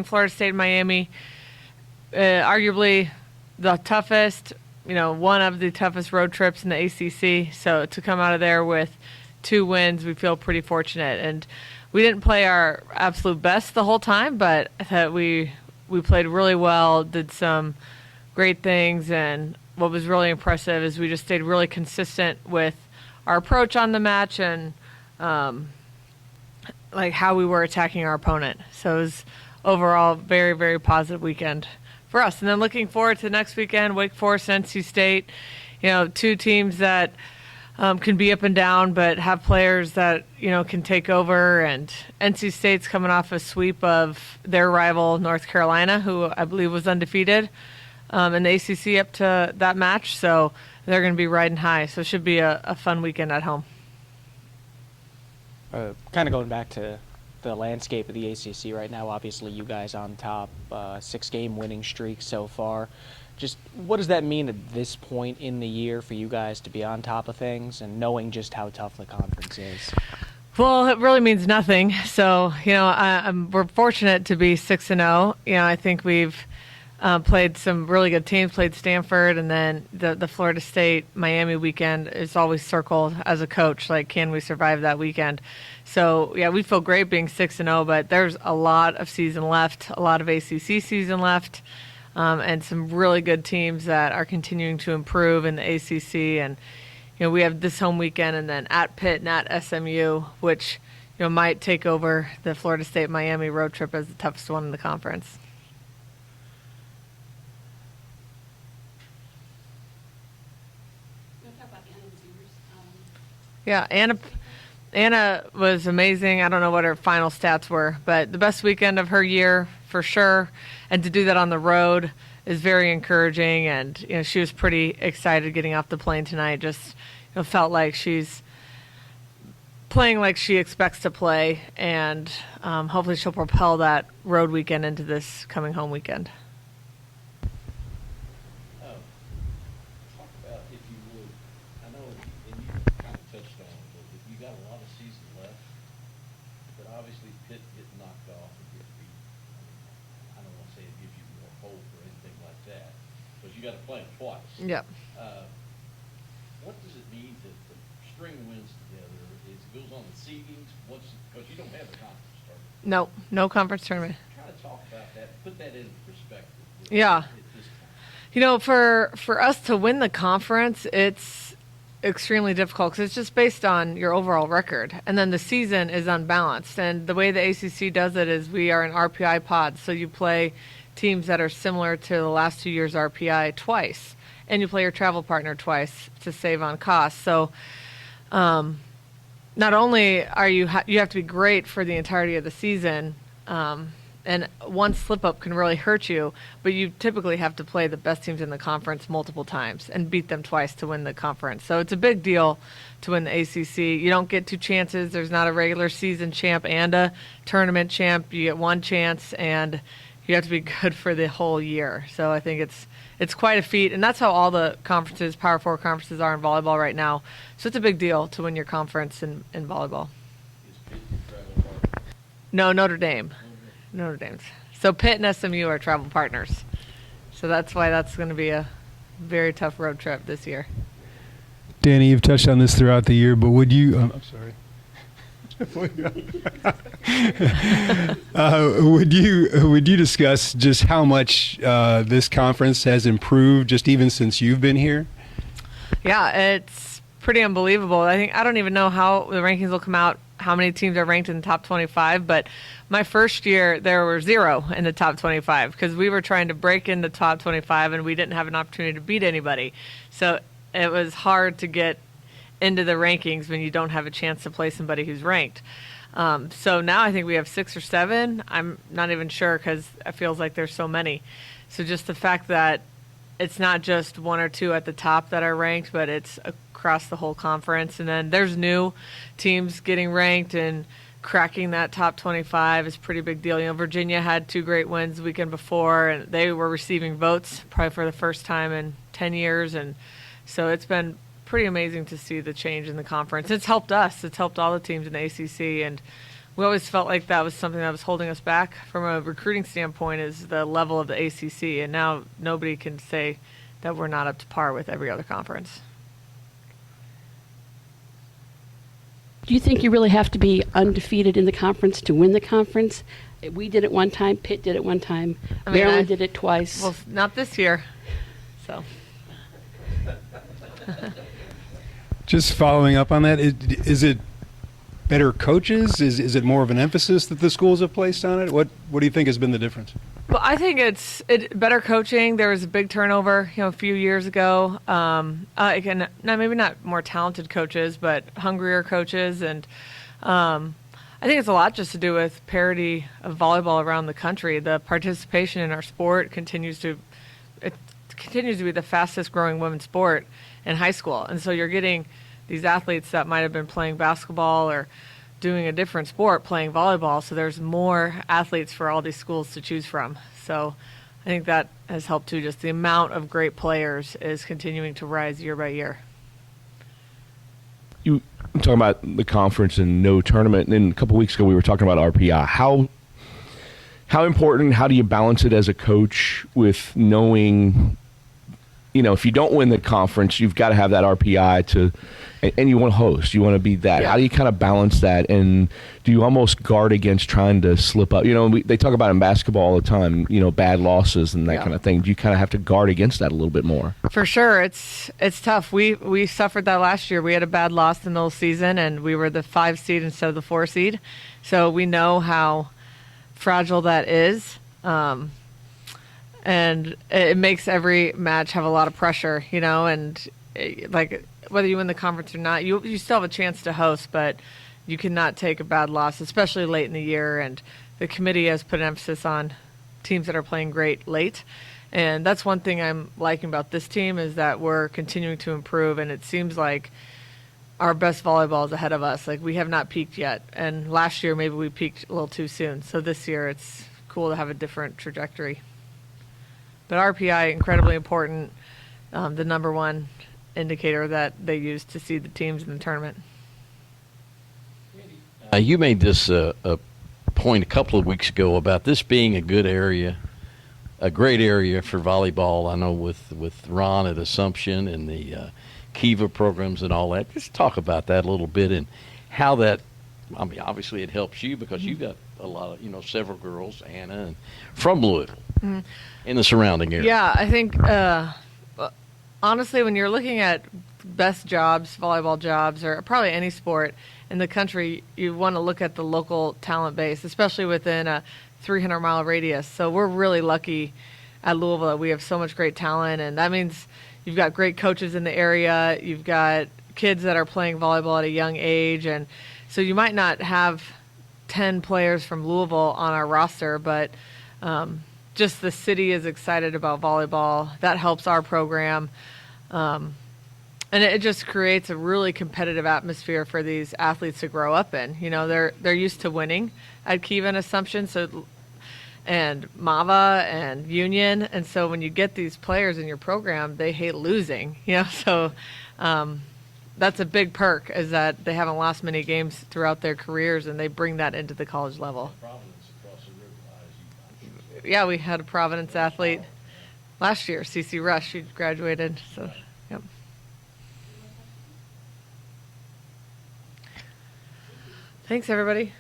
Florida State and Miami, arguably the toughest, one of the toughest road trips in the ACC. So to come out of there with 2 wins, we feel pretty fortunate. And we didn't play our absolute best the whole time, but I thought we played really well, did some great things, and what was really impressive is we just stayed really consistent with our approach on the match and like how we were attacking our opponent. So it was overall very, very positive weekend for us. And then looking forward to next weekend, Wake Forest and NC State, 2 teams that can be up and down, but have players that, can take over. And NC State's coming off a sweep of their rival, North Carolina, who I believe was undefeated in the ACC up to that match. So they're going to be riding high. So it should be a fun weekend at home. Kind of going back to the landscape of the ACC right now, obviously you guys on top, 6-game winning streak so far. Just what does that mean at this point in the year for you guys to be on top of things and knowing just how tough the conference is? Well, it really means nothing. So, we're fortunate to be 6-0. I think we've played some really good teams, played Stanford, and then the Florida State Miami weekend is always circled as a coach, like, can we survive that weekend? So, yeah, we feel great being 6-0, but there's a lot of season left, a lot of ACC season left, and some really good teams that are continuing to improve in the ACC. And, we have this home weekend and then at Pitt and at SMU, which, might take over the Florida State Miami road trip as the toughest one in the conference. Yeah, Anna was amazing. I don't know what her final stats were, but the best weekend of her year for sure. And to do that on the road is very encouraging. And she was pretty excited getting off the plane tonight. Just felt like she's playing like she expects to play, and hopefully she'll propel that road weekend into this coming home weekend. Obviously, Pitt getting knocked off and getting beat. I don't want to say it gives you more hope or anything like that, but you got to play them twice. Yep. What does it mean to string wins together? It goes on the seedings because you don't have a conference tournament. No conference tournament. Try to talk about that, put that into perspective. Yeah. At this time. For us to win the conference, it's extremely difficult because it's just based on your overall record, and then the season is unbalanced. And the way the ACC does it is we are an RPI pod, so you play teams that are similar to the last 2 years RPI twice, and you play your travel partner twice to save on costs. So not only are you have to be great for the entirety of the season, and one slip up can really hurt you, but you typically have to play the best teams in the conference multiple times and beat them twice to win the conference. So it's a big deal to win the ACC. You don't get 2 chances. There's not a regular season champ and a tournament champ. You get 1 chance, and you have to be good for the whole year. So I think it's quite a feat, and that's how all the conferences, Power 4 conferences, are in volleyball right now. So it's a big deal to win your conference in volleyball. Is Pitt your travel partner? No, Notre Dame. Notre Dame's. So Pitt and SMU are travel partners. So that's why that's going to be a very tough road trip this year. Dani, you've touched on this throughout the year, but would you I'm sorry. Would you discuss just how much this conference has improved just even since you've been here? Yeah, it's pretty unbelievable. I don't even know how the rankings will come out, how many teams are ranked in the top 25, but my first year there were 0 in the top 25 because we were trying to break into top 25 and we didn't have an opportunity to beat anybody. So it was hard to get into the rankings when you don't have a chance to play somebody who's ranked. So now I think we have 6 or 7. I'm not even sure because it feels like there's so many. So just the fact that it's not just 1 or 2 at the top that are ranked, but it's across the whole conference. And then there's new teams getting ranked and cracking that top 25 is a pretty big deal. Virginia had 2 great wins the weekend before, and they were receiving votes probably for the first time in 10 years. And so it's been pretty amazing to see the change in the conference. It's helped us. It's helped all the teams in the ACC, and we always felt like that was something that was holding us back from a recruiting standpoint, is the level of the ACC. And now nobody can say that we're not up to par with every other conference. Do you think you really have to be undefeated in the conference to win the conference? We did it one time. Pitt did it one time. Maryland did it twice. Well, not this year. So. Just following up on that, is it better coaches? Is it more of an emphasis that the schools have placed on it? What do you think has been the difference? Well, I think it's better coaching. There was a big turnover, a few years ago. Again, maybe not more talented coaches, but hungrier coaches, and I think it's a lot just to do with parity of volleyball around the country. The participation in our sport continues to be the fastest growing women's sport in high school, and so you're getting these athletes that might have been playing basketball or doing a different sport playing volleyball, so there's more athletes for all these schools to choose from. So I think that has helped too. Just the amount of great players is continuing to rise year by year. You were talking about the conference and no tournament, and then a couple weeks ago we were talking about RPI. How important, how do you balance it as a coach with knowing, if you don't win the conference, you've got to have that RPI and you want to host, you want to be that. Yeah. How do you kind of balance that, and do you almost guard against trying to slip up? They talk about in basketball all the time, bad losses and that kind of thing. Do you kind of have to guard against that a little bit more? For sure. It's tough. We suffered that last year. We had a bad loss in the middle season, and we were the 5 seed instead of the 4 seed. So we know how fragile that is. And it makes every match have a lot of pressure, and like whether you win the conference or not, you still have a chance to host, but you cannot take a bad loss, especially late in the year. And the committee has put an emphasis on teams that are playing great late. And that's one thing I'm liking about this team, is that we're continuing to improve, and it seems like our best volleyball is ahead of us. Like, we have not peaked yet. And last year, maybe we peaked a little too soon. So this year, it's cool to have a different trajectory. But RPI, incredibly important, the number one indicator that they use to seed the teams in the tournament. You made this a point a couple of weeks ago about this being a good area, a great area for volleyball. I know with Ron at Assumption and the Kiva programs and all that. Just talk about that a little bit and how that, obviously it helps you because you've got a lot of, several girls, Anna, and from Louisville in the surrounding area. Yeah, I think, honestly, when you're looking at best jobs, volleyball jobs, or probably any sport in the country, you want to look at the local talent base, especially within a 300-mile radius. So we're really lucky at Louisville that we have so much great talent, and that means you've got great coaches in the area. You've got kids that are playing volleyball at a young age, and so you might not have 10 players from Louisville on our roster, but just the city is excited about volleyball. That helps our program. And it just creates a really competitive atmosphere for these athletes to grow up in. They're used to winning at Kiva and Assumption, and Mava and Union, and so when you get these players in your program, they hate losing. So that's a big perk, is that they haven't lost many games throughout their careers, and they bring that into the college level. Providence across the river, Yeah, we had a Providence athlete last year, CC Rush. She graduated. So, yep. Thanks, everybody.